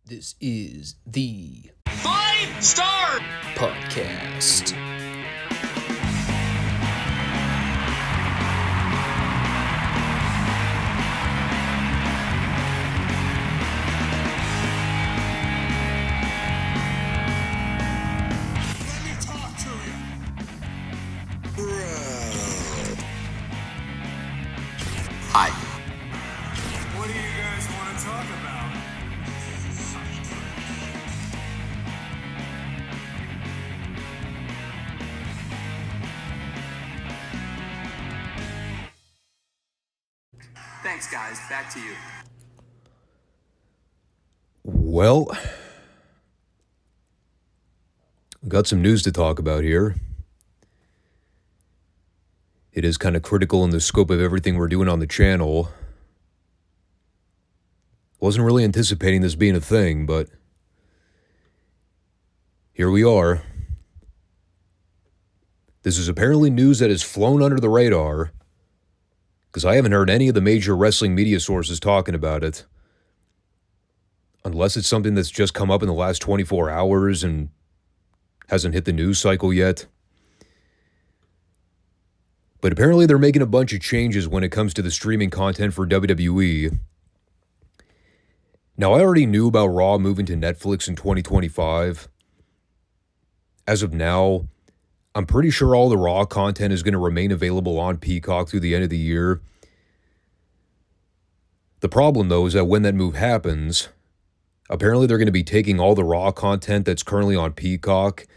This is the Five Starr Podcast. Let me talk to you. Hi. What do you guys want to talk about? Thanks, guys. Back to you. Well, we got some news to talk about here. It is kind of critical in the scope of everything we're doing on the channel. Wasn't really anticipating this being a thing, but here we are. This is apparently news that has flown under the radar, because I haven't heard any of the major wrestling media sources talking about it. Unless it's something that's just come up in the last 24 hours and hasn't hit the news cycle yet. But apparently they're making a bunch of changes when it comes to the streaming content for WWE. Now, I already knew about Raw moving to Netflix in 2025. As of now, I'm pretty sure all the Raw content is going to remain available on Peacock through the end of the year. The problem, though, is that when that move happens, apparently they're going to be taking all the Raw content that's currently on Peacock,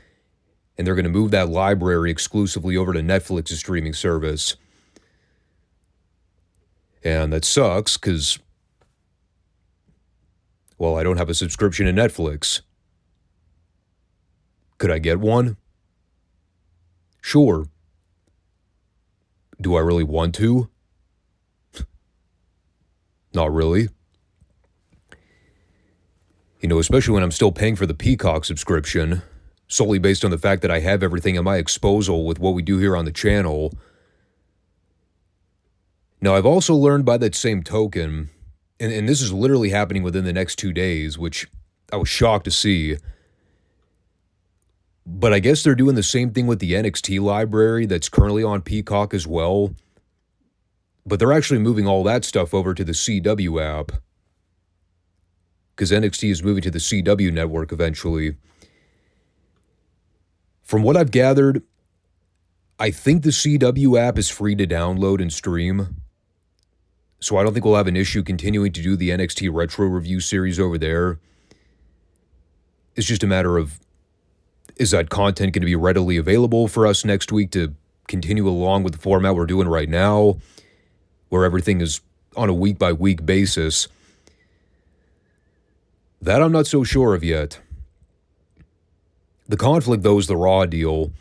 and they're going to move that library exclusively over to Netflix's streaming service. And that sucks, because, well, I don't have a subscription to Netflix. Could I get one? Sure. Do I really want to? Not really. You know, especially when I'm still paying for the Peacock subscription, solely based on the fact that I have everything at my disposal with what we do here on the channel. Now, I've also learned by that same token, and this is literally happening within the next 2 days, which I was shocked to see. But I guess they're doing the same thing with the NXT library that's currently on Peacock as well. But they're actually moving all that stuff over to the CW app, because NXT is moving to the CW network eventually. From what I've gathered, I think the CW app is free to download and stream. So I don't think we'll have an issue continuing to do the NXT Retro Review series over there. It's just a matter of, is that content going to be readily available for us next week to continue along with the format we're doing right now, where everything is on a week-by-week basis? That I'm not so sure of yet. The conflict, though, is the Raw deal.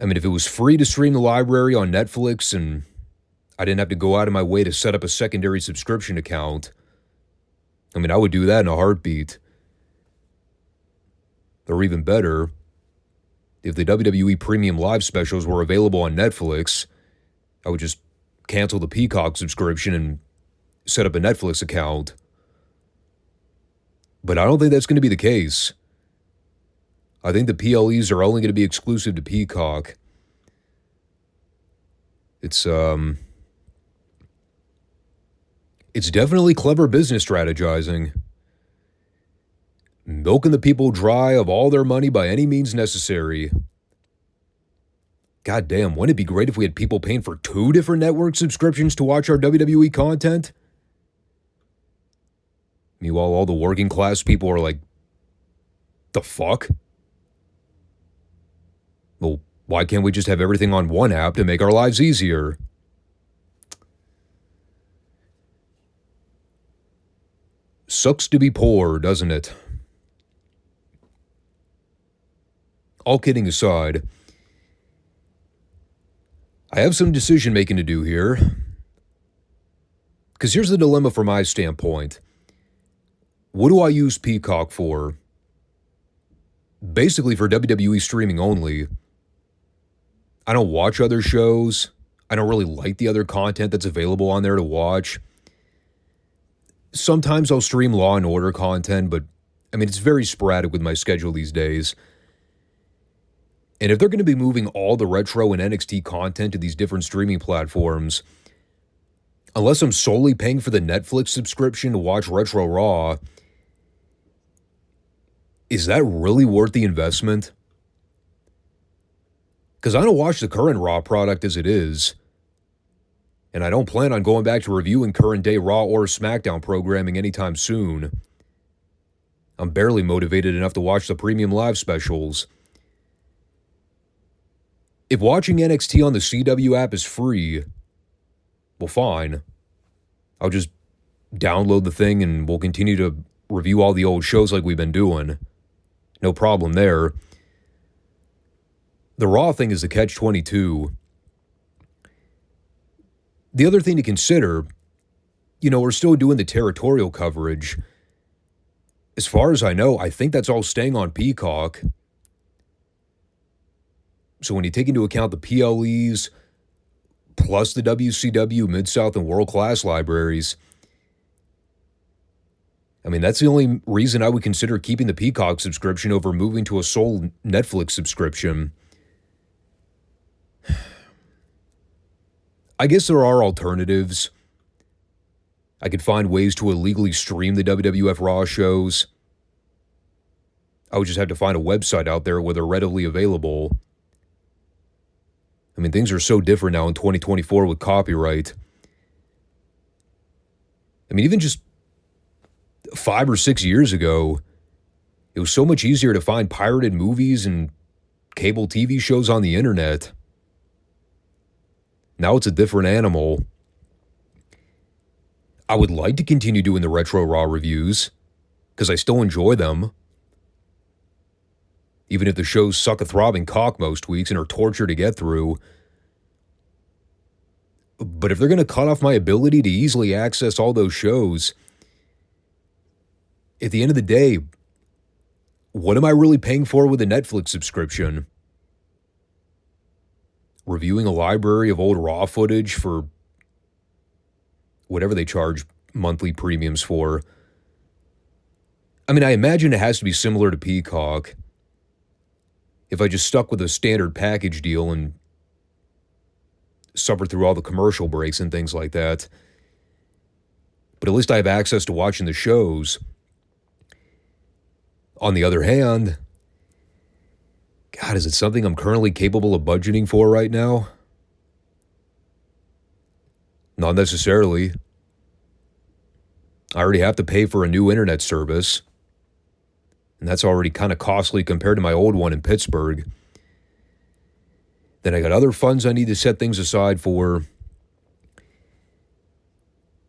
I mean, if it was free to stream the library on Netflix and I didn't have to go out of my way to set up a secondary subscription account, I mean, I would do that in a heartbeat. Or even better, if the WWE Premium Live specials were available on Netflix, I would just cancel the Peacock subscription and set up a Netflix account. But I don't think that's going to be the case. I think the PLEs are only going to be exclusive to Peacock. It's definitely clever business strategizing. Milking the people dry of all their money by any means necessary. God damn, wouldn't it be great if we had people paying for 2 different network subscriptions to watch our WWE content? Meanwhile, all the working class people are like, the fuck? Well, why can't we just have everything on one app to make our lives easier? Sucks to be poor, doesn't it? All kidding aside, I have some decision making to do here. Because here's the dilemma from my standpoint. What do I use Peacock for? Basically for WWE streaming only. I don't watch other shows. I don't really like the other content that's available on there to watch. sometimes I'll stream Law and Order content, but I mean, it's very sporadic with my schedule these days. And if they're going to be moving all the retro and NXT content to these different streaming platforms, unless I'm solely paying for the Netflix subscription to watch Retro Raw, is that really worth the investment? Because I don't watch the current Raw product as it is, and I don't plan on going back to reviewing current day Raw or SmackDown programming anytime soon. I'm barely motivated enough to watch the premium live specials. If watching NXT on the CW app is free, well, fine. I'll just download the thing and we'll continue to review all the old shows like we've been doing. No problem there. The Raw thing is the catch-22. The other thing to consider, we're still doing the territorial coverage. As far as I know, I think that's all staying on Peacock. So when you take into account the PLEs, plus the WCW, Mid-South, and World Class libraries, I mean, that's the only reason I would consider keeping the Peacock subscription over moving to a sole Netflix subscription. I guess there are alternatives. I could find ways to illegally stream the WWF Raw shows. I would just have to find a website out there where they're readily available. I mean, things are so different now in 2024 with copyright. I mean, even just 5 or 6 years ago, it was so much easier to find pirated movies and cable TV shows on the internet. Now it's a different animal. I would like to continue doing the Retro Raw reviews, because I still enjoy them. Even if the shows suck a throbbing cock most weeks and are torture to get through. But if they're going to cut off my ability to easily access all those shows, at the end of the day, what am I really paying for with a Netflix subscription? Reviewing a library of old Raw footage for whatever they charge monthly premiums for. I mean, I imagine it has to be similar to Peacock. If I just stuck with a standard package deal and suffer through all the commercial breaks and things like that. But at least I have access to watching the shows. On the other hand, God, is it something I'm currently capable of budgeting for right now? Not necessarily. I already have to pay for a new internet service. And that's already kind of costly compared to my old one in Pittsburgh. Then I got other funds I need to set things aside for.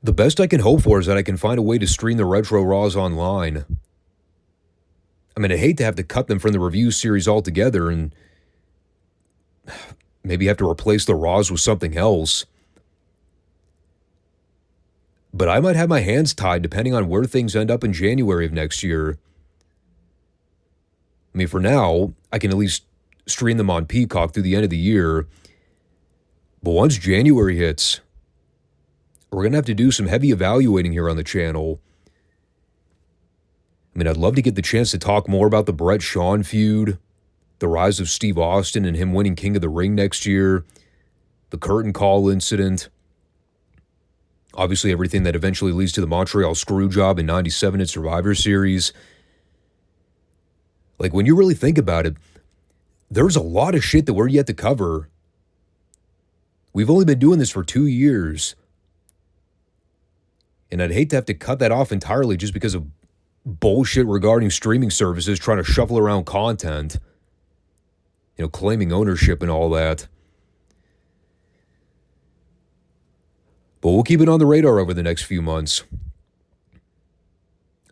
The best I can hope for is that I can find a way to stream the Retro Raws online. I mean, I hate to have to cut them from the review series altogether and maybe have to replace the Raws with something else. But I might have my hands tied depending on where things end up in January of next year. I mean, for now, I can at least stream them on Peacock through the end of the year. But once January hits, we're going to have to do some heavy evaluating here on the channel. I mean, I'd love to get the chance to talk more about the Bret-Shawn feud, the rise of Steve Austin and him winning King of the Ring next year, the curtain call incident, obviously everything that eventually leads to the Montreal Screwjob in '97 at Survivor Series. Like, when you really think about it, there's a lot of shit that we're yet to cover. We've only been doing this for 2 years. And I'd hate to have to cut that off entirely just because of bullshit regarding streaming services trying to shuffle around content. Claiming ownership and all that. But we'll keep it on the radar over the next few months.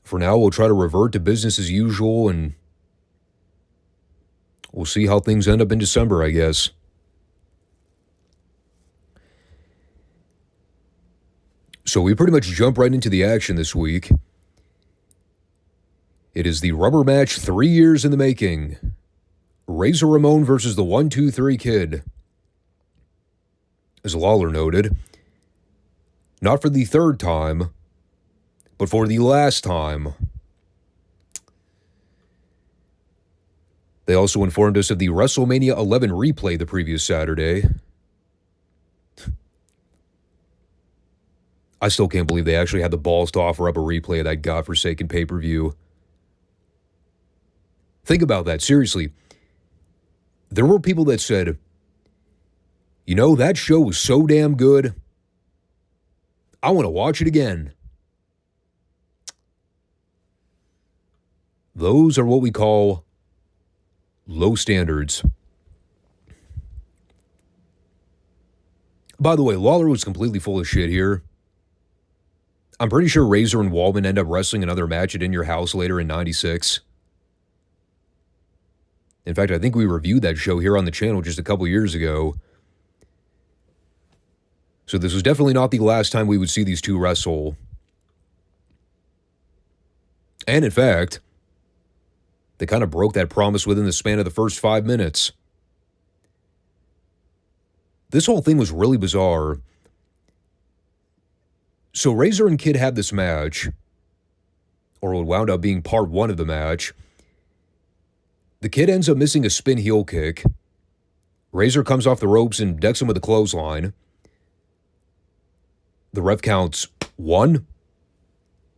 For now, we'll try to revert to business as usual, and we'll see how things end up in December, I guess. So we pretty much jump right into the action this week. It is the rubber match 3 years in the making. Razor Ramon versus the 1-2-3 Kid. As Lawler noted, not for the third time, But for the last time, they also informed us of the WrestleMania 11 replay the previous Saturday. I still can't believe they actually had the balls to offer up a replay of that godforsaken pay-per-view. Think about that, seriously. There were people that said, you know, that show was so damn good, I want to watch it again. Those are what we call low standards. By the way, Lawler was completely full of shit here. I'm pretty sure Razor and Walman end up wrestling another match at In Your House later in 96. In fact, I think we reviewed that show here on the channel just a couple years ago. So this was definitely not the last time we would see these two wrestle. And in fact, they kind of broke that promise within the span of the first 5 minutes. This whole thing was really bizarre. So Razor and Kidd had this match, or what wound up being part one of the match. The Kid ends up missing a spin heel kick. Razor comes off the ropes and decks him with a clothesline. The ref counts 1.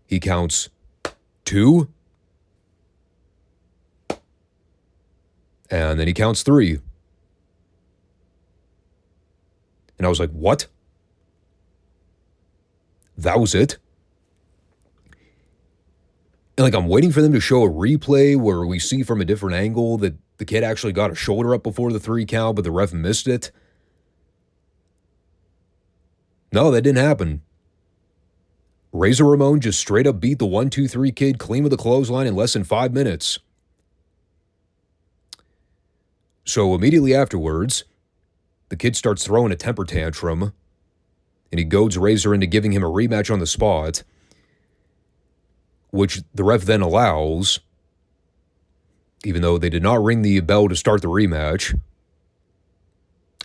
He counts 2. And then he counts 3. And I was like, what? That was it? And like, I'm waiting for them to show a replay where we see from a different angle that the Kid actually got a shoulder up before the 3 count, but the ref missed it. No, that didn't happen. Razor Ramon just straight up beat the 1-2-3 Kid clean with a clothesline in less than 5 minutes. So immediately afterwards, the Kid starts throwing a temper tantrum, and he goads Razor into giving him a rematch on the spot, which the ref then allows, even though they did not ring the bell to start the rematch.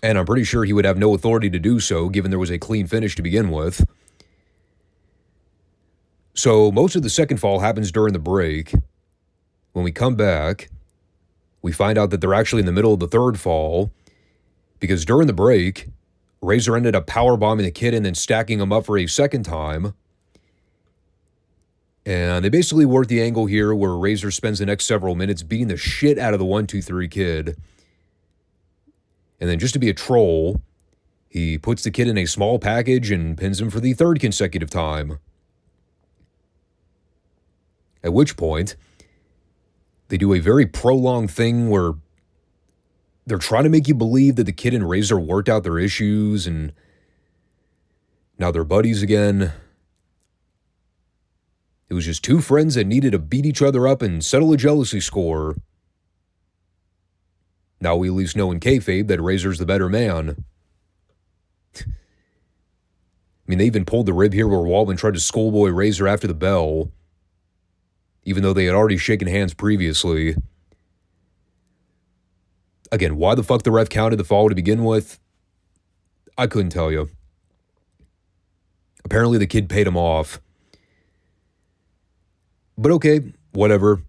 And I'm pretty sure he would have no authority to do so, given there was a clean finish to begin with. So most of the second fall happens during the break. When we come back, we find out that they're actually in the middle of the third fall, because during the break, Razor ended up powerbombing the Kid and then stacking him up for a second time. And they basically worked the angle here where Razor spends the next several minutes beating the shit out of the 1-2-3 Kid. And then just to be a troll, he puts the Kid in a small package and pins him for the third consecutive time. At which point, they do a very prolonged thing where they're trying to make you believe that the Kid and Razor worked out their issues and now they're buddies again. It was just two friends that needed to beat each other up and settle a jealousy score. Now we at least know in kayfabe that Razor's the better man. I mean, they even pulled the rib here where Walman tried to schoolboy Razor after the bell, even though they had already shaken hands previously. Again, why the fuck the ref counted the fall to begin with, I couldn't tell you. Apparently the Kid paid him off. But okay, whatever.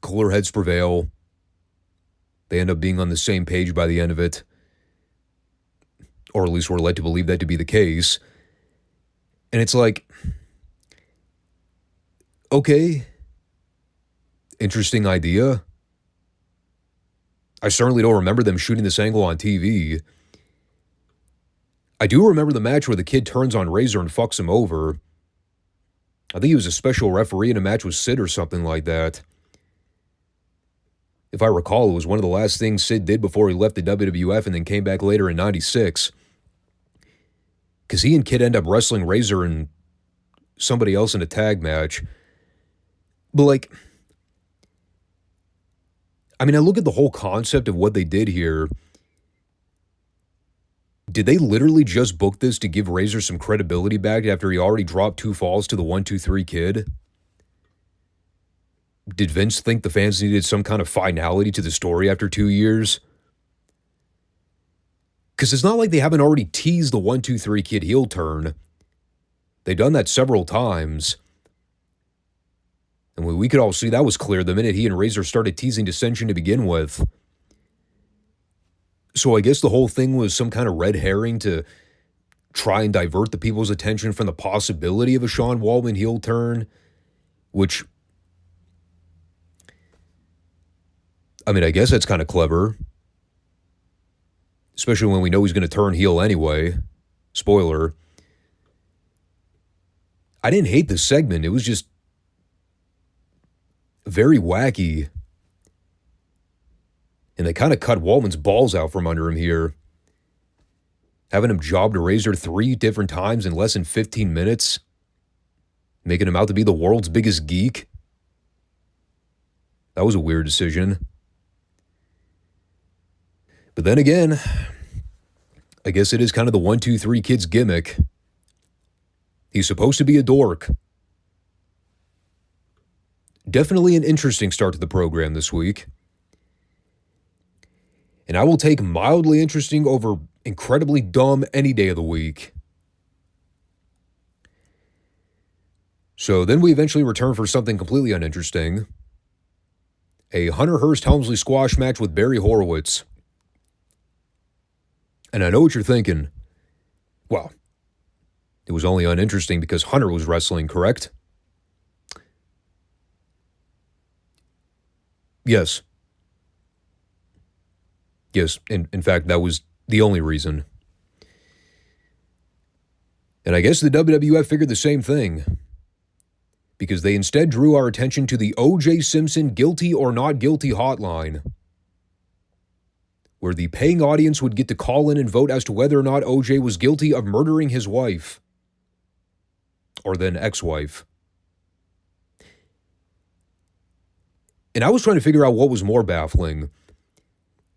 Cooler heads prevail. They end up being on the same page by the end of it. Or at least we're led to believe that to be the case. And it's like, okay, interesting idea. I certainly don't remember them shooting this angle on TV. I do remember the match where the Kid turns on Razor and fucks him over. I think he was a special referee in a match with Sid or something like that. If I recall, it was one of the last things Sid did before he left the WWF and then came back later in 96. Because he and Kid end up wrestling Razor and somebody else in a tag match. But like, I mean, I look at the whole concept of what they did here. Did they literally just book this to give Razor some credibility back after he already dropped 2 falls to the 1-2-3 Kid? Did Vince think the fans needed some kind of finality to the story after 2 years? Because it's not like they haven't already teased the 1-2-3 Kid heel turn. They've done that several times. And we could all see that was clear the minute he and Razor started teasing dissension to begin with. So I guess the whole thing was some kind of red herring to try and divert the people's attention from the possibility of a Sean Waltman heel turn, which, I mean, I guess that's kind of clever. Especially when we know he's going to turn heel anyway. Spoiler. I didn't hate this segment. It was just very wacky. And they kind of cut Waltman's balls out from under him here. Having him job to Razor 3 different times in less than 15 minutes. Making him out to be the world's biggest geek. That was a weird decision. But then again, I guess it is kind of the 1, 2, 3 kids gimmick. He's supposed to be a dork. Definitely an interesting start to the program this week. And I will take mildly interesting over incredibly dumb any day of the week. So then we eventually return for something completely uninteresting. A Hunter Hearst Helmsley squash match with Barry Horowitz. And I know what you're thinking. Well, it was only uninteresting because Hunter was wrestling, correct? Yes. Yes, in fact, that was the only reason. And I guess the WWF figured the same thing. Because they instead drew our attention to the O.J. Simpson guilty or not guilty hotline, where the paying audience would get to call in and vote as to whether or not O.J. was guilty of murdering his wife. Or then ex-wife. And I was trying to figure out what was more baffling.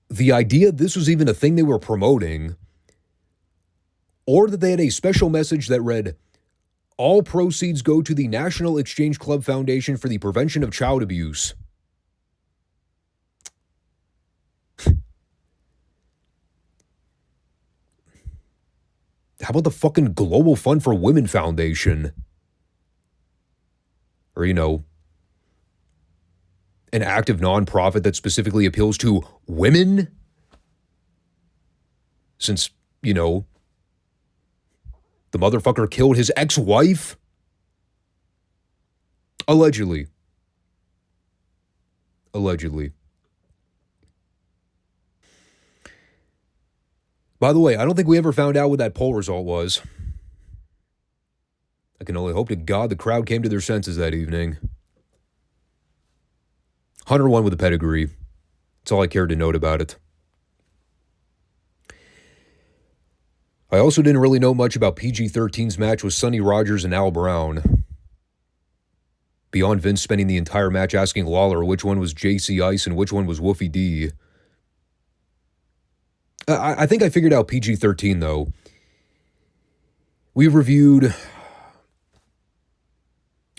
The idea this was even a thing they were promoting, or that they had a special message that read, "All proceeds go to the National Exchange Club Foundation for the Prevention of Child Abuse." How about the fucking Global Fund for Women Foundation? Or, an active nonprofit that specifically appeals to women? Since, the motherfucker killed his ex-wife? Allegedly. By the way, I don't think we ever found out what that poll result was. I can only hope to God the crowd came to their senses that evening. Hunter won with a pedigree. That's all I cared to note about it. I also didn't really know much about PG-13's match with Sonny Rogers and Al Brown. Beyond Vince spending the entire match asking Lawler which one was JC Ice and which one was Woofy D. I think I figured out PG-13, though. We reviewed,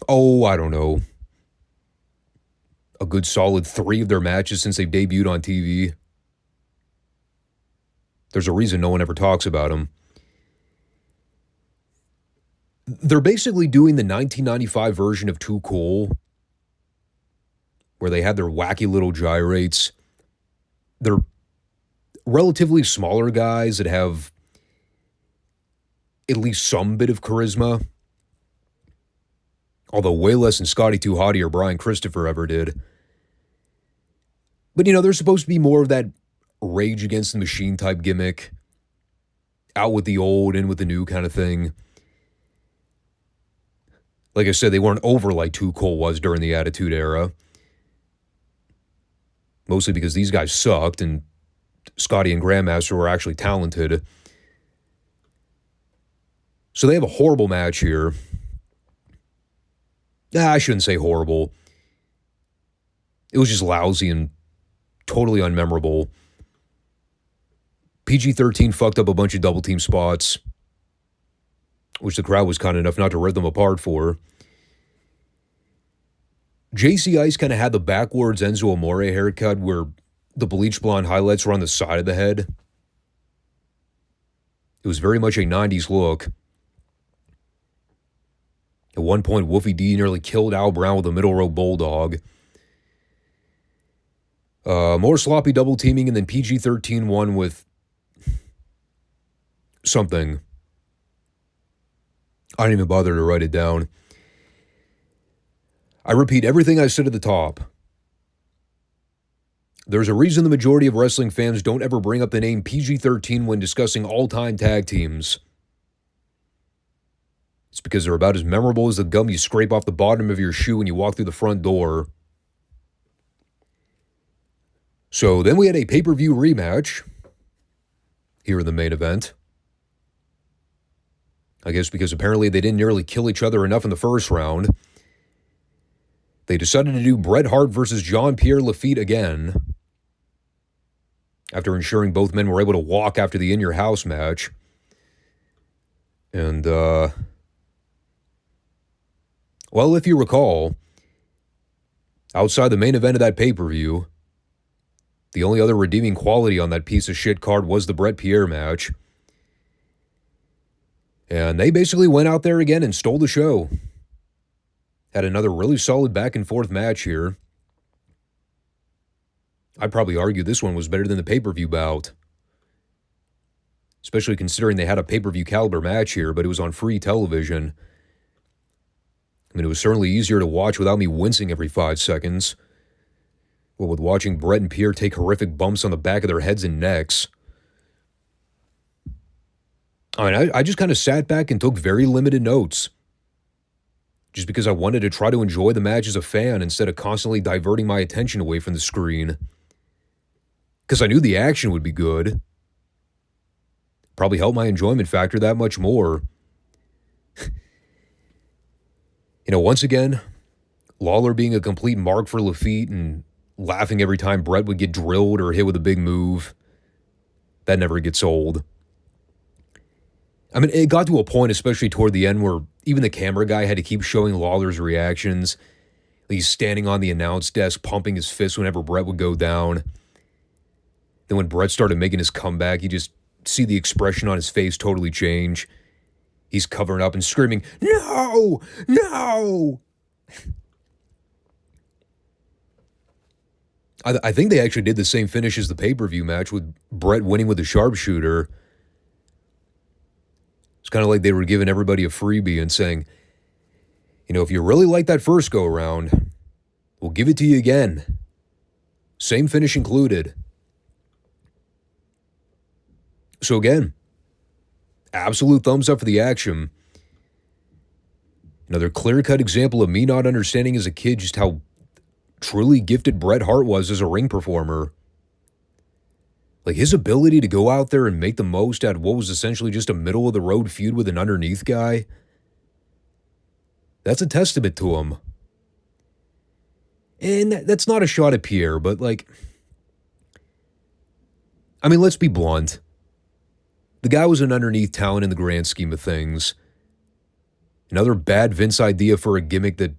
I don't know, a good solid 3 of their matches since they've debuted on TV. There's a reason no one ever talks about them. They're basically doing the 1995 version of Too Cool, where they had their wacky little gyrates. They're relatively smaller guys that have at least some bit of charisma. Although way less than Scotty 2 Hotty or Brian Christopher ever did. But, there's supposed to be more of that Rage Against the Machine type gimmick. Out with the old, in with the new kind of thing. Like I said, they weren't over like Too Cool was during the Attitude Era. Mostly because these guys sucked and Scotty and Grandmaster were actually talented. So they have a horrible match here. I shouldn't say horrible. It was just lousy and totally unmemorable. PG-13 fucked up a bunch of double team spots, which the crowd was kind enough not to rip them apart for. JC Ice kind of had the backwards Enzo Amore haircut where the bleach blonde highlights were on the side of the head. It was very much a 90s look. At one point, Wolfie D nearly killed Al Brown with a middle row bulldog. More sloppy double teaming, and then PG-13 won with something. I didn't even bother to write it down. I repeat everything I said at the top. There's a reason the majority of wrestling fans don't ever bring up the name PG-13 when discussing all-time tag teams. It's because they're about as memorable as the gum you scrape off the bottom of your shoe when you walk through the front door. So then we had a pay-per-view rematch here in the main event. I guess because apparently they didn't nearly kill each other enough in the first round. They decided to do Bret Hart versus Jean-Pierre LaFitte again, after ensuring both men were able to walk after the in-your-house match. And, well, if you recall, outside the main event of that pay-per-view, the only other redeeming quality on that piece of shit card was the Bret Pierre match. And they basically went out there again and stole the show. Had another really solid back-and-forth match here. I'd probably argue this one was better than the pay-per-view bout. Especially considering they had a pay-per-view caliber match here, but it was on free television. I mean, it was certainly easier to watch without me wincing every 5 seconds. Well, with watching Bret and Pierre take horrific bumps on the back of their heads and necks. I mean, I just kind of sat back and took very limited notes. Just because I wanted to try to enjoy the match as a fan instead of constantly diverting my attention away from the screen. Because I knew the action would be good. Probably helped my enjoyment factor that much more. Once again, Lawler being a complete mark for LaFitte and laughing every time Bret would get drilled or hit with a big move. That never gets old. I mean, it got to a point, especially toward the end, where even the camera guy had to keep showing Lawler's reactions. He's standing on the announce desk, pumping his fist whenever Bret would go down. Then when Bret started making his comeback, you just see the expression on his face totally change. He's covering up and screaming, "No! No!" I think they actually did the same finish as the pay-per-view match, with Bret winning with the sharpshooter. It's kind of like they were giving everybody a freebie and saying, if you really like that first go-around, we'll give it to you again. Same finish included. So again, absolute thumbs up for the action. Another clear-cut example of me not understanding as a kid just how truly gifted Bret Hart was as a ring performer. Like, his ability to go out there and make the most out of what was essentially just a middle-of-the-road feud with an underneath guy, that's a testament to him. And that's not a shot at Pierre, but, let's be blunt. The guy was an underneath talent in the grand scheme of things. Another bad Vince idea for a gimmick that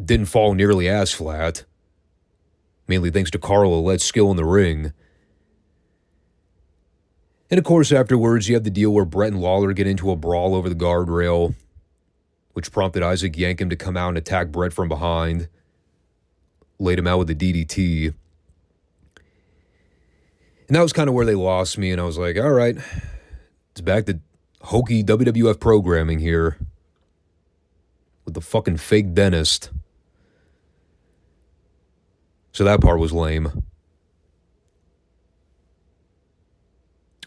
didn't fall nearly as flat. Mainly thanks to Carl Ouellette's skill in the ring. And of course, afterwards, you have the deal where Bret and Lawler get into a brawl over the guardrail, which prompted Isaac Yankem to come out and attack Bret from behind. Laid him out with a DDT. And that was kind of where they lost me, and I was like, all right, it's back to hokey WWF programming here. With the fucking fake dentist. So that part was lame.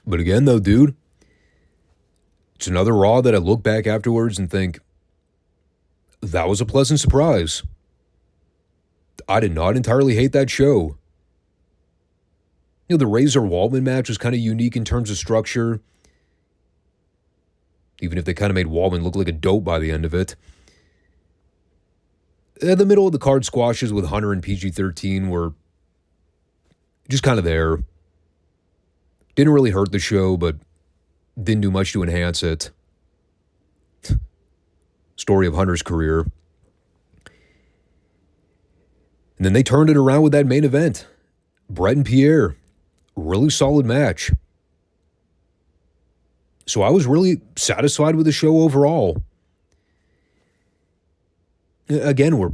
But again, though, dude, it's another Raw that I look back afterwards and think, that was a pleasant surprise. I did not entirely hate that show. The Razor-Waldman match was kind of unique in terms of structure, even if they kind of made Waldman look like a dope by the end of it. The middle of the card squashes with Hunter and PG-13 were just kind of there. Didn't really hurt the show, but didn't do much to enhance it. Story of Hunter's career. And then they turned it around with that main event. Bret and Pierre. Really solid match. So I was really satisfied with the show overall. Again, we're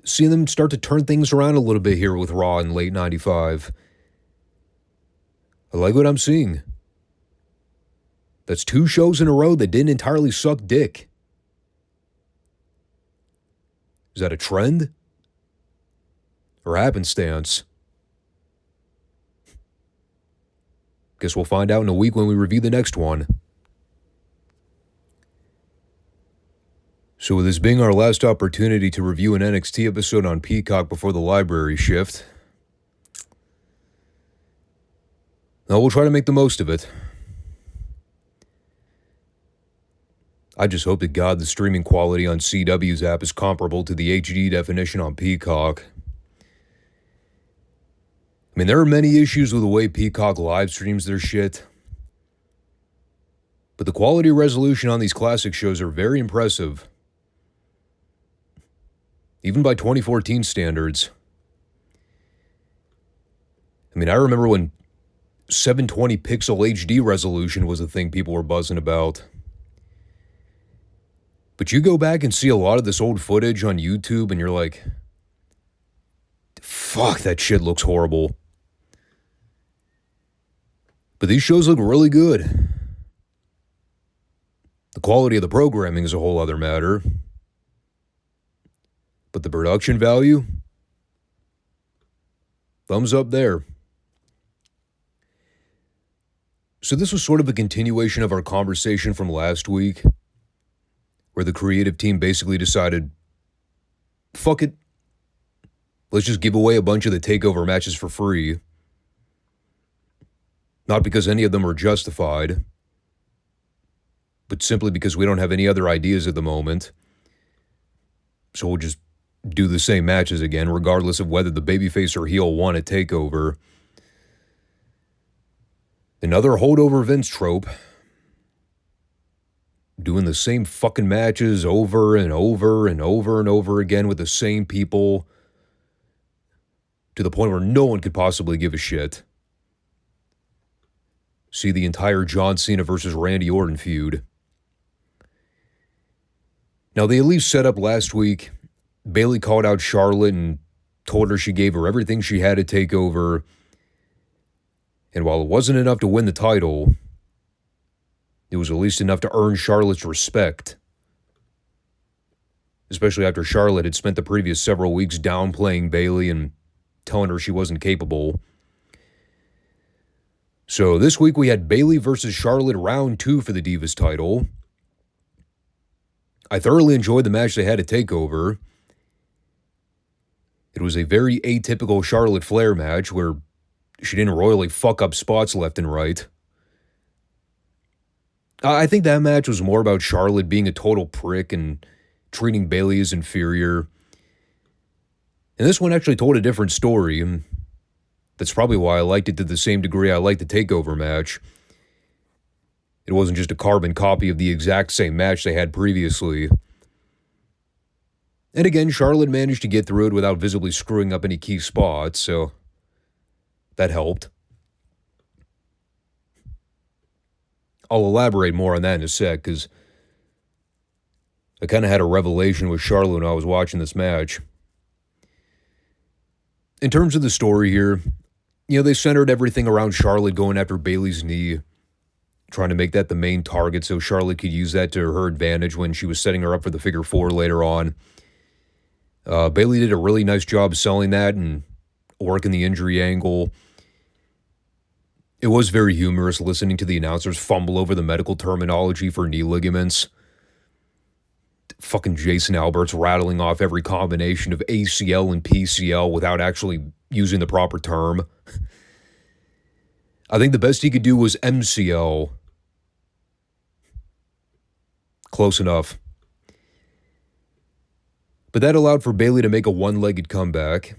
seeing them start to turn things around a little bit here with Raw in late 95. I like what I'm seeing. That's 2 shows in a row that didn't entirely suck dick. Is that a trend? Or happenstance? Guess we'll find out in a week when we review the next one. So with this being our last opportunity to review an NXT episode on Peacock before the library shift, now we'll try to make the most of it. I just hope to God the streaming quality on CW's app is comparable to the HD definition on Peacock. I mean, there are many issues with the way Peacock live streams their shit, but the quality resolution on these classic shows are very impressive, even by 2014 standards. I mean, I remember when 720 pixel HD resolution was a thing people were buzzing about. But you go back and see a lot of this old footage on YouTube and you're like, fuck, that shit looks horrible. But these shows look really good. The quality of the programming is a whole other matter. But the production value? Thumbs up there. So this was sort of a continuation of our conversation from last week, where the creative team basically decided, fuck it, let's just give away a bunch of the takeover matches for free. Not because any of them are justified, but simply because we don't have any other ideas at the moment. So we'll just do the same matches again, regardless of whether the babyface or heel won a takeover. Another holdover Vince trope. Doing the same fucking matches over and over and over and over again with the same people to the point where no one could possibly give a shit. See the entire John Cena versus Randy Orton feud. Now, they at least set up last week. Bayley called out Charlotte and told her she gave her everything she had to take over. And while it wasn't enough to win the title, it was at least enough to earn Charlotte's respect. Especially after Charlotte had spent the previous several weeks downplaying Bayley and telling her she wasn't capable. So this week we had Bayley versus Charlotte round 2 for the Divas title. I thoroughly enjoyed the match they had to take over. It was a very atypical Charlotte Flair match where she didn't royally fuck up spots left and right. I think that match was more about Charlotte being a total prick and treating Bayley as inferior. And this one actually told a different story, and that's probably why I liked it to the same degree I liked the TakeOver match. It wasn't just a carbon copy of the exact same match they had previously. And again, Charlotte managed to get through it without visibly screwing up any key spots, so that helped. I'll elaborate more on that in a sec, because I kind of had a revelation with Charlotte when I was watching this match. In terms of the story here, they centered everything around Charlotte going after Bayley's knee, trying to make that the main target so Charlotte could use that to her advantage when she was setting her up for the figure 4 later on. Bayley did a really nice job selling that and working the injury angle. It was very humorous listening to the announcers fumble over the medical terminology for knee ligaments. Fucking Jason Albert's rattling off every combination of ACL and PCL without actually using the proper term. I think the best he could do was MCL. Close enough. But that allowed for Bayley to make a one-legged comeback.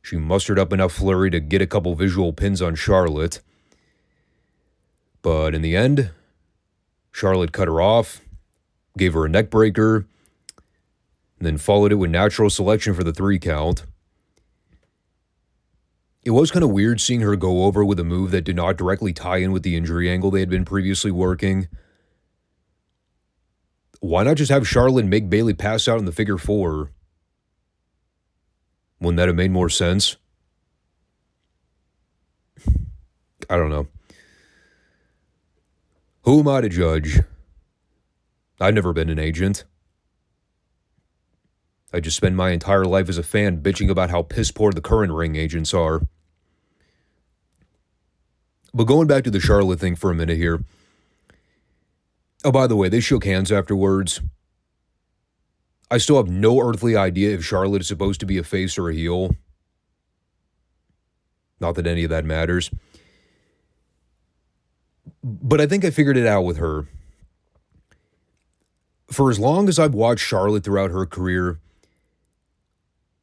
She mustered up enough flurry to get a couple visual pins on Charlotte. But in the end, Charlotte cut her off, gave her a neck breaker, and then followed it with natural selection for the 3 count. It was kind of weird seeing her go over with a move that did not directly tie in with the injury angle they had been previously working. Why not just have Charlotte make Bayley pass out in the figure four? Wouldn't that have made more sense? I don't know. Who am I to judge? I've never been an agent. I just spend my entire life as a fan bitching about how piss poor the current ring agents are. But going back to the Charlotte thing for a minute here. Oh, by the way, they shook hands afterwards. I still have no earthly idea if Charlotte is supposed to be a face or a heel. Not that any of that matters. But I think I figured it out with her. For as long as I've watched Charlotte throughout her career,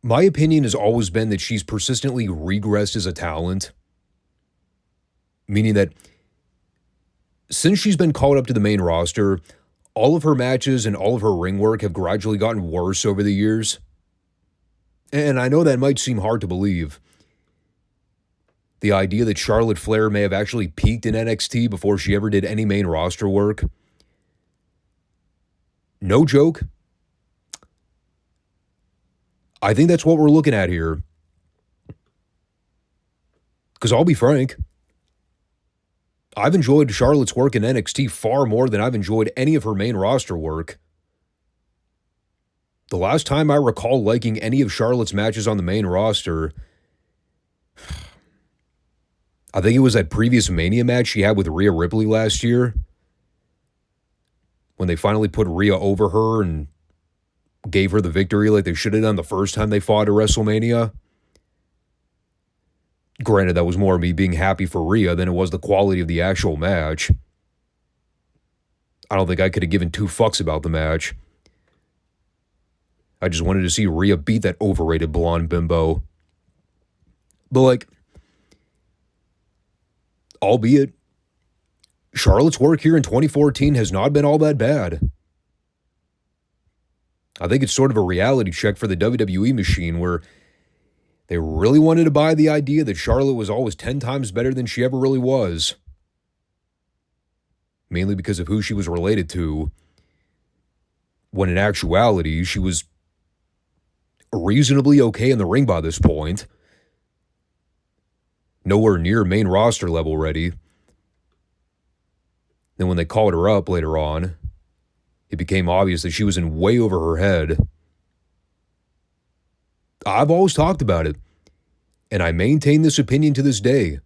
my opinion has always been that she's persistently regressed as a talent. Meaning that since she's been called up to the main roster, all of her matches and all of her ring work have gradually gotten worse over the years. And I know that might seem hard to believe. The idea that Charlotte Flair may have actually peaked in NXT before she ever did any main roster work. No joke. I think that's what we're looking at here. Because I'll be frank, I've enjoyed Charlotte's work in NXT far more than I've enjoyed any of her main roster work. The last time I recall liking any of Charlotte's matches on the main roster, I think it was that previous Mania match she had with Rhea Ripley last year, when they finally put Rhea over her and gave her the victory like they should have done the first time they fought at WrestleMania. Granted, that was more me being happy for Rhea than it was the quality of the actual match. I don't think I could have given two fucks about the match. I just wanted to see Rhea beat that overrated blonde bimbo. But albeit, Charlotte's work here in 2014 has not been all that bad. I think it's sort of a reality check for the WWE machine where they really wanted to buy the idea that Charlotte was always 10 times better than she ever really was. Mainly because of who she was related to. When in actuality, she was reasonably okay in the ring by this point. Nowhere near main roster level ready. Then when they called her up later on, it became obvious that she was in way over her head. I've always talked about it, and I maintain this opinion to this day.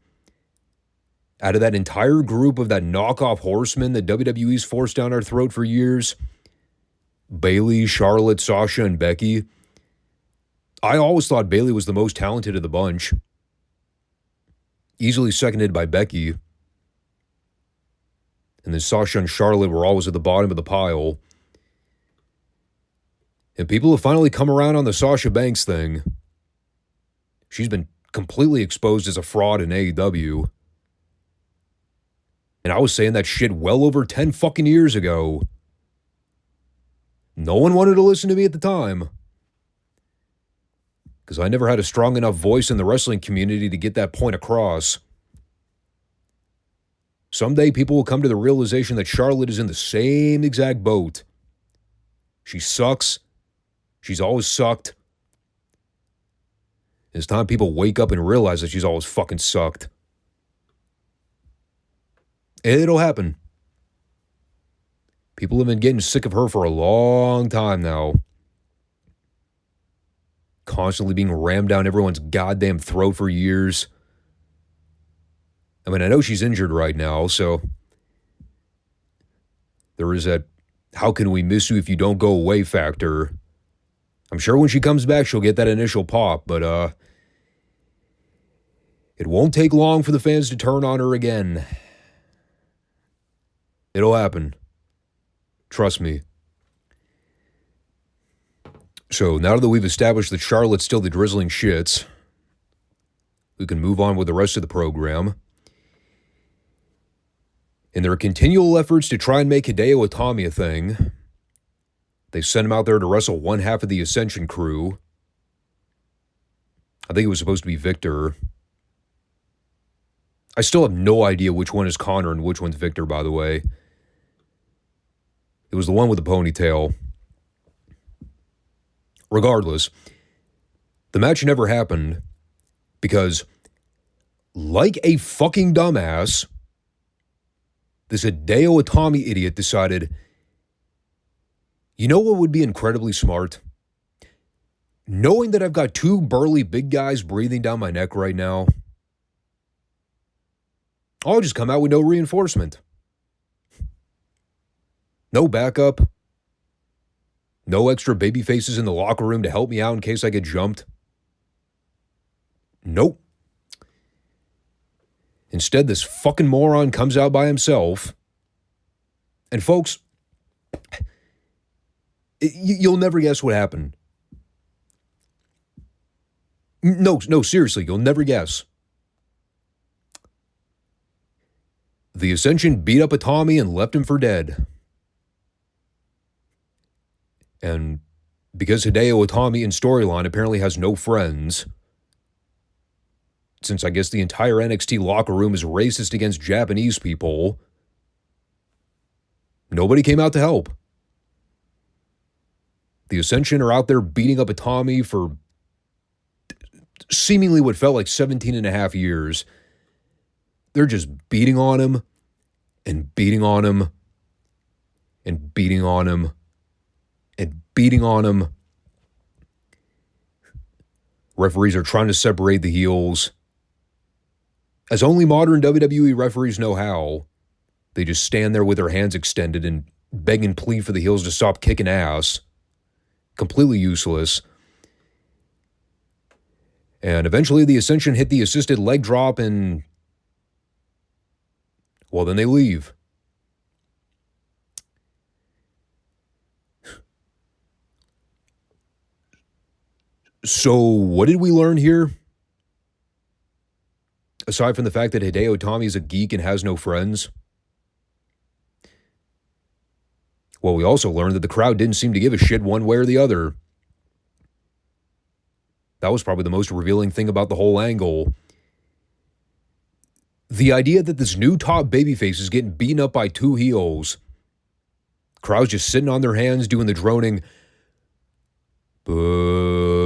Out of that entire group of that knockoff horsemen that WWE's forced down our throat for years, Bayley, Charlotte, Sasha, and Becky, I always thought Bayley was the most talented of the bunch. Easily seconded by Becky. And then Sasha and Charlotte were always at the bottom of the pile. And people have finally come around on the Sasha Banks thing. She's been completely exposed as a fraud in AEW. And I was saying that shit well over 10 fucking years ago. No one wanted to listen to me at the time. Because I never had a strong enough voice in the wrestling community to get that point across. Someday people will come to the realization that Charlotte is in the same exact boat. She sucks. She's always sucked. It's time people wake up and realize that she's always fucking sucked. It'll happen. People have been getting sick of her for a long time now. Constantly being rammed down everyone's goddamn throat for years. I mean, I know she's injured right now, so there is that how can we miss you if you don't go away factor. I'm sure when she comes back, she'll get that initial pop, but it won't take long for the fans to turn on her again. It'll happen. Trust me. So now that we've established that Charlotte's still the drizzling shits, we can move on with the rest of the program. In their continual efforts to try and make Hideo Itami a thing, they sent him out there to wrestle one half of the Ascension crew. I think it was supposed to be Victor. I still have no idea which one is Connor and which one's Victor, by the way. It was the one with the ponytail. Regardless, the match never happened because, like a fucking dumbass, this Hideo Itami idiot decided, you know what would be incredibly smart? Knowing that I've got two burly big guys breathing down my neck right now, I'll just come out with no reinforcement. No backup. No extra baby faces in the locker room to help me out in case I get jumped. Nope. Instead, this fucking moron comes out by himself. And folks, you'll never guess what happened. No, seriously, you'll never guess. The Ascension beat up Itami and left him for dead. And because Hideo Itami in storyline apparently has no friends, since I guess the entire NXT locker room is racist against Japanese people, nobody came out to help. The Ascension are out there beating up Itami for seemingly what felt like 17 and a half years. They're just beating on him and beating on him and beating on him and beating on him. Referees are trying to separate the heels. As only modern WWE referees know how, they just stand there with their hands extended and beg and plead for the heels to stop kicking ass. Completely useless. And eventually the Ascension hit the assisted leg drop and, well, then they leave. So, what did we learn here? Aside from the fact that Hideo Itami is a geek and has no friends. Well, we also learned that the crowd didn't seem to give a shit one way or the other. That was probably the most revealing thing about the whole angle. The idea that this new top babyface is getting beaten up by two heels. Crowds just sitting on their hands doing the droning, boo.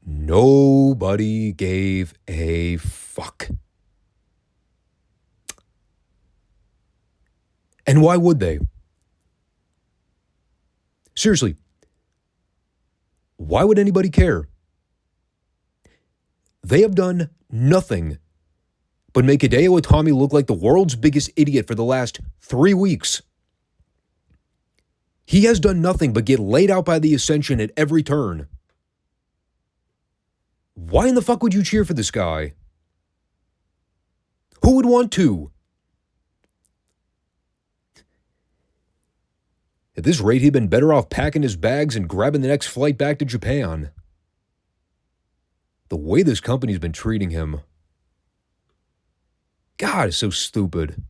Nobody gave a fuck. And why would they? Seriously, why would anybody care? They have done nothing but make Hideo Itami look like the world's biggest idiot for the last 3 weeks. He has done nothing but get laid out by the Ascension at every turn. Why in the fuck would you cheer for this guy? Who would want to? At this rate, he'd been better off packing his bags and grabbing the next flight back to Japan. The way this company's been treating him. God, it's so stupid.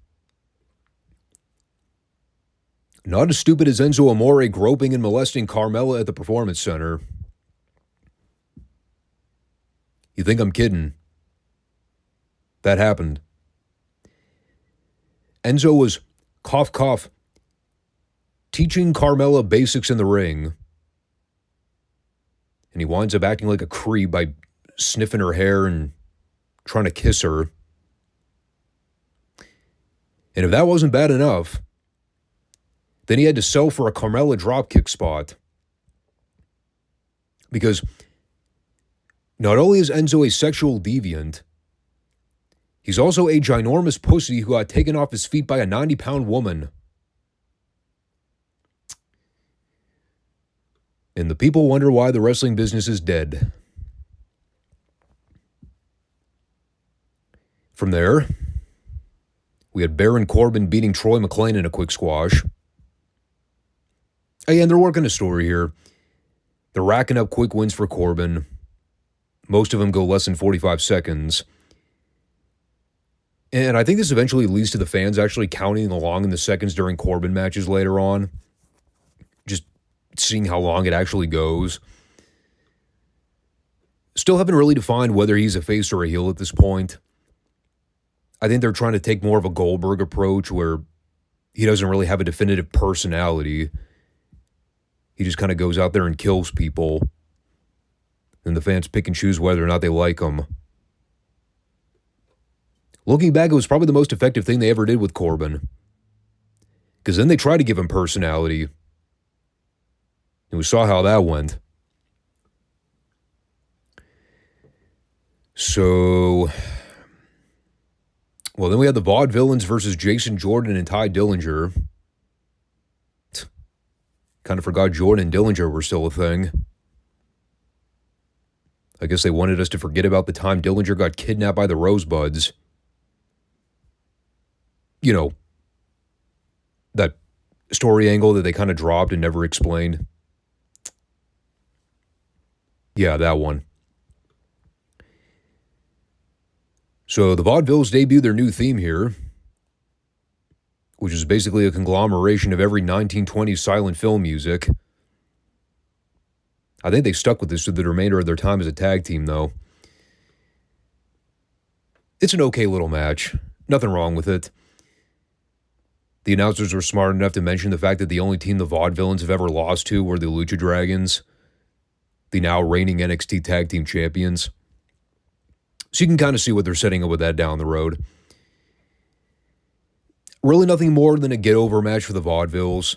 Not as stupid as Enzo Amore groping and molesting Carmella at the Performance Center. You think I'm kidding? That happened. Enzo was, cough, cough, teaching Carmella basics in the ring. And he winds up acting like a creep by sniffing her hair and trying to kiss her. And if that wasn't bad enough, then he had to sell for a Carmella dropkick spot. Because not only is Enzo a sexual deviant, he's also a ginormous pussy who got taken off his feet by a 90-pound woman. And the people wonder why the wrestling business is dead. From there, we had Baron Corbin beating Troy McClain in a quick squash. And they're working a story here. They're racking up quick wins for Corbin. Most of them go less than 45 seconds. And I think this eventually leads to the fans actually counting along in the seconds during Corbin matches later on. Just seeing how long it actually goes. Still haven't really defined whether he's a face or a heel at this point. I think they're trying to take more of a Goldberg approach where he doesn't really have a definitive personality. He just kind of goes out there and kills people. And the fans pick and choose whether or not they like him. Looking back, it was probably the most effective thing they ever did with Corbin. Because then they tried to give him personality. And we saw how that went. So, well, then we had the Vaudevillains versus Jason Jordan and Ty Dillinger. Kind of forgot Jordan and Dillinger were still a thing. I guess they wanted us to forget about the time Dillinger got kidnapped by the Rosebuds. You know, that story angle that they kind of dropped and never explained. Yeah, that one. So the Vaudevilles debuted their new theme here, which is basically a conglomeration of every 1920s silent film music. I think they stuck with this through the remainder of their time as a tag team, though. It's an okay little match. Nothing wrong with it. The announcers were smart enough to mention the fact that the only team the Vaudevillains have ever lost to were the Lucha Dragons, the now reigning NXT Tag Team Champions. So you can kind of see what they're setting up with that down the road. Really nothing more than a get-over match for the Vaudevilles.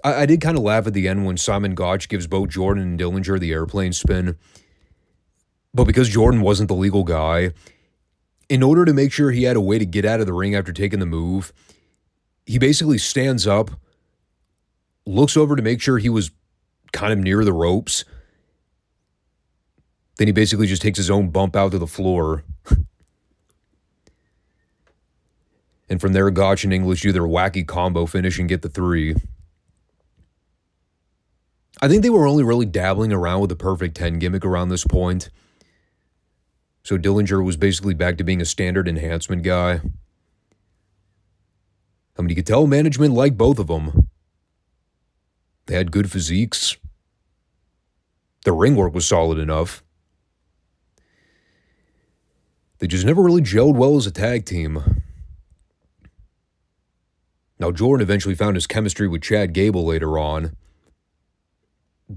I did kind of laugh at the end when Simon Gotch gives both Jordan and Dillinger the airplane spin. But because Jordan wasn't the legal guy, in order to make sure he had a way to get out of the ring after taking the move, he basically stands up, looks over to make sure he was kind of near the ropes. Then he basically just takes his own bump out to the floor. And from there, Gotch and English do their wacky combo finish and get the 3. I think they were only really dabbling around with the perfect 10 gimmick around this point. So Dillinger was basically back to being a standard enhancement guy. I mean, you could tell management liked both of them. They had good physiques. The ring work was solid enough. They just never really gelled well as a tag team. Now, Jordan eventually found his chemistry with Chad Gable later on.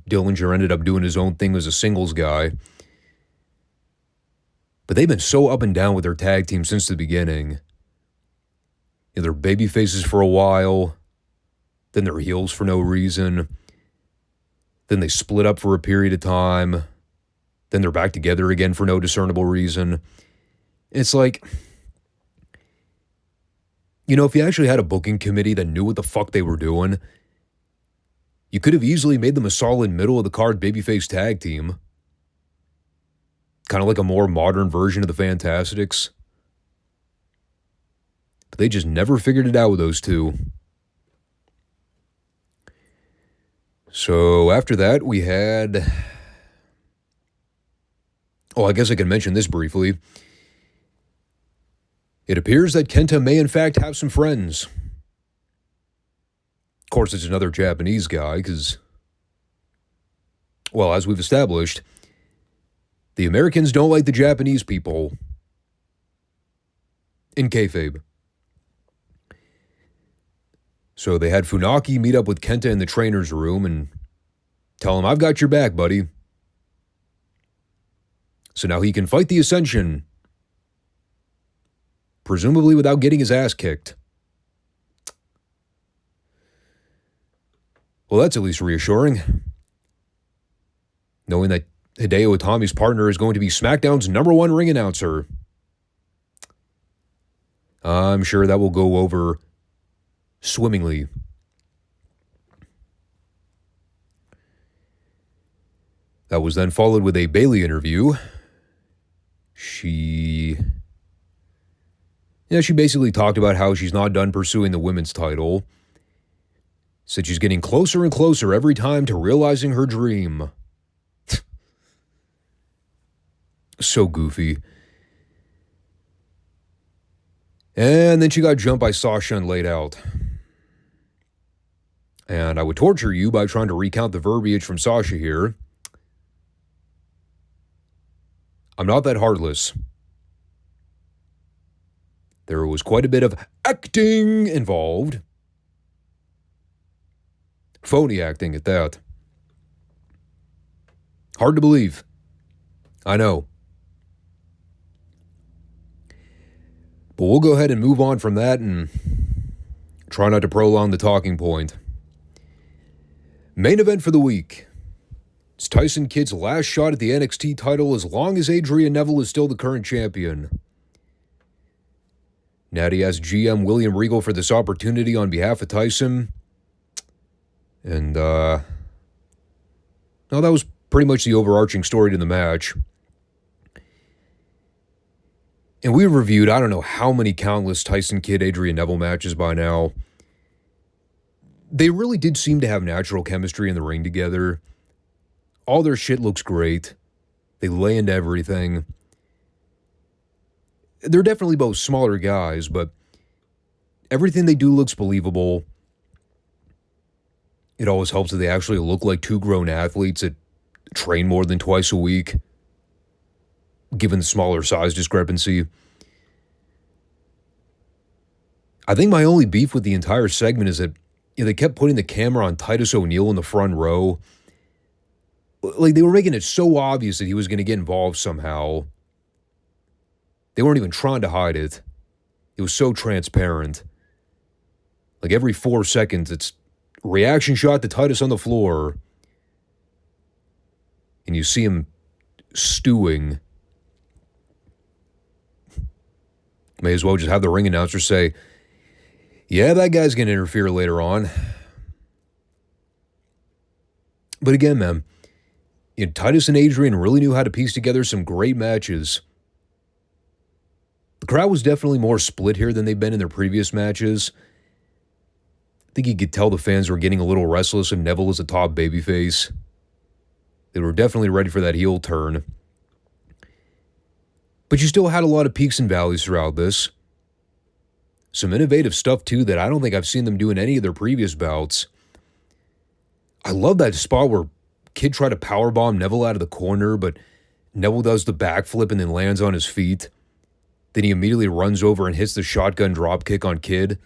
Dillinger ended up doing his own thing as a singles guy. But they've been so up and down with their tag team since the beginning. They're baby faces for a while, then they're heels for no reason, then they split up for a period of time, then they're back together again for no discernible reason. It's like, you know, if you actually had a booking committee that knew what the fuck they were doing, you could have easily made them a solid middle-of-the-card babyface tag team. Kind of like a more modern version of the Fantastics. But they just never figured it out with those two. So after that, we had... Oh, I guess I can mention this briefly. It appears that Kenta may in fact have some friends. Of course, it's another Japanese guy, because... Well, as we've established... The Americans don't like the Japanese people. In kayfabe. So they had Funaki meet up with Kenta in the trainer's room and tell him, "I've got your back, buddy." So now he can fight the Ascension. Presumably without getting his ass kicked. Well, that's at least reassuring. Knowing that Hideo Itami's partner is going to be SmackDown's #1 ring announcer. I'm sure that will go over swimmingly. That was then followed with a Bayley interview. She basically talked about how she's not done pursuing the women's title. Said she's getting closer and closer every time to realizing her dream. So goofy. And then she got jumped by Sasha and laid out. And I would torture you by trying to recount the verbiage from Sasha here. I'm not that heartless. There was quite a bit of acting involved. Phony acting at that. Hard to believe. I know. But we'll go ahead and move on from that and try not to prolong the talking point. Main event for the week. It's Tyson Kidd's last shot at the NXT title as long as Adrian Neville is still the current champion. Natty asked GM William Regal for this opportunity on behalf of Tyson. And, no, that was pretty much the overarching story to the match. And we reviewed, I don't know how many countless Tyson Kidd, Adrian Neville matches by now. They really did seem to have natural chemistry in the ring together. All their shit looks great. They lay into everything. They're definitely both smaller guys, but everything they do looks believable. It always helps that they actually look like two grown athletes that train more than twice a week, given the smaller size discrepancy. I think my only beef with the entire segment is that they kept putting the camera on Titus O'Neil in the front row. Like, they were making it so obvious that he was going to get involved somehow. They weren't even trying to hide it. It was so transparent. Like, every 4 seconds, it's reaction shot to Titus on the floor. And you see him stewing. May as well just have the ring announcer say, yeah, that guy's going to interfere later on. But again, man, Titus and Adrian really knew how to piece together some great matches. The crowd was definitely more split here than they've been in their previous matches. I think you could tell the fans were getting a little restless and Neville was a top babyface. They were definitely ready for that heel turn. But you still had a lot of peaks and valleys throughout this. Some innovative stuff, too, that I don't think I've seen them do in any of their previous bouts. I love that spot where Kidd tried to powerbomb Neville out of the corner, but Neville does the backflip and then lands on his feet. Then he immediately runs over and hits the shotgun dropkick on Kidd.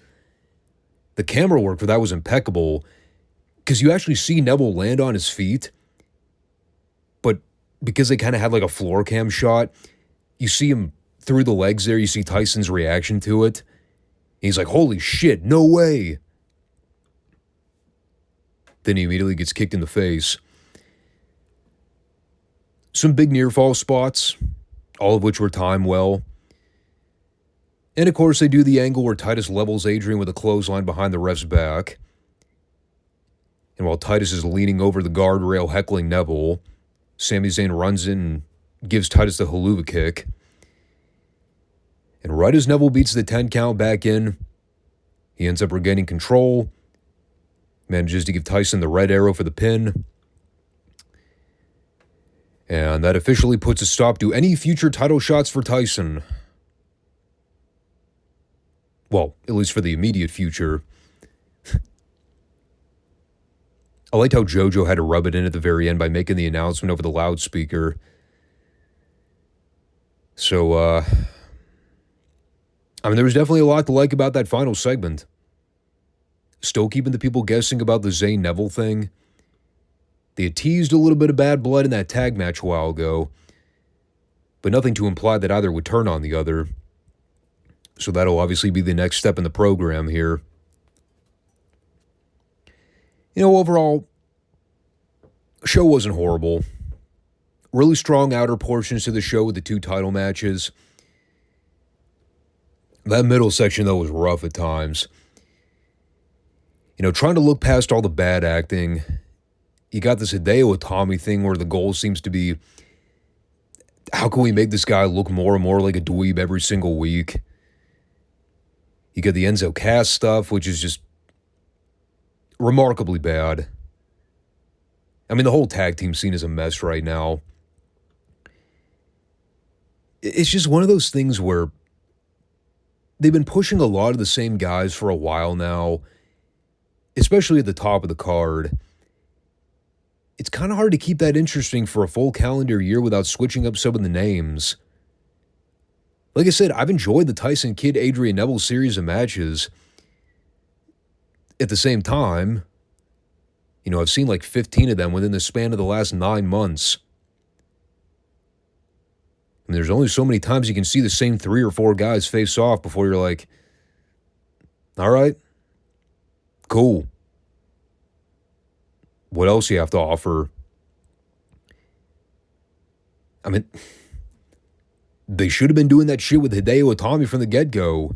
The camera work for that was impeccable, because you actually see Neville land on his feet, but because they kind of had like a floor cam shot, you see him through the legs there, you see Tyson's reaction to it. He's like, holy shit, no way. Then he immediately gets kicked in the face. Some big near-fall spots, all of which were timed well. And of course, they do the angle where Titus levels Adrian with a clothesline behind the ref's back. And while Titus is leaning over the guardrail heckling Neville, Sami Zayn runs in and gives Titus the haluva kick. And right as Neville beats the 10 count back in, he ends up regaining control, manages to give Tyson the red arrow for the pin. And that officially puts a stop to any future title shots for Tyson. Well, at least for the immediate future. I liked how JoJo had to rub it in at the very end by making the announcement over the loudspeaker. So, there was definitely a lot to like about that final segment. Still keeping the people guessing about the Zayn Neville thing. They had teased a little bit of bad blood in that tag match a while ago, but nothing to imply that either would turn on the other. So that'll obviously be the next step in the program here. Overall, show wasn't horrible. Really strong outer portions to the show with the 2 title matches. That middle section, though, was rough at times. Trying to look past all the bad acting, you got this Hideo Itami thing where the goal seems to be, how can we make this guy look more and more like a dweeb every single week? You got the Enzo Cass stuff, which is just remarkably bad. The whole tag team scene is a mess right now. It's just one of those things where they've been pushing a lot of the same guys for a while now, especially at the top of the card. It's kind of hard to keep that interesting for a full calendar year without switching up some of the names. Like I said, I've enjoyed the Tyson Kidd, Adrian Neville series of matches. At the same time, I've seen like 15 of them within the span of the last 9 months. And there's only so many times you can see the same 3 or 4 guys face off before you're like, all right, cool. What else do you have to offer? I mean, they should have been doing that shit with Hideo Itami from the get-go.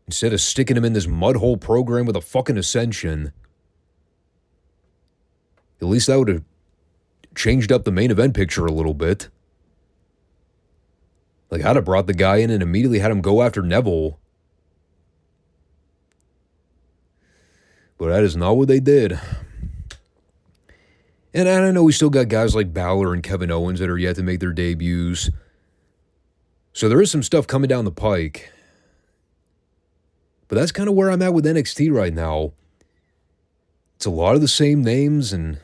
Instead of sticking him in this mud-hole program with a fucking Ascension. At least that would have changed up the main event picture a little bit. Like, I'd have brought the guy in and immediately had him go after Neville. But that is not what they did. And I know we still got guys like Balor and Kevin Owens that are yet to make their debuts. So there is some stuff coming down the pike. But that's kind of where I'm at with NXT right now. It's a lot of the same names and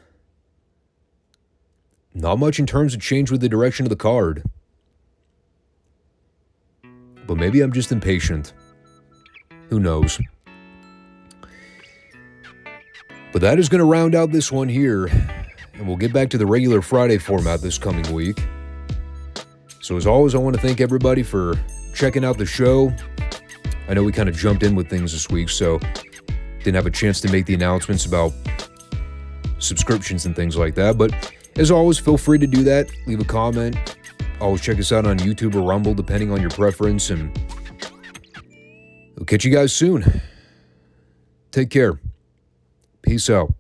not much in terms of change with the direction of the card. But maybe I'm just impatient. Who knows? But that is going to round out this one here. And we'll get back to the regular Friday format this coming week. So as always, I want to thank everybody for checking out the show. I know we kind of jumped in with things this week, so didn't have a chance to make the announcements about subscriptions and things like that. But as always, feel free to do that. Leave a comment. Always check us out on YouTube or Rumble, depending on your preference. And we'll catch you guys soon. Take care. Peace out.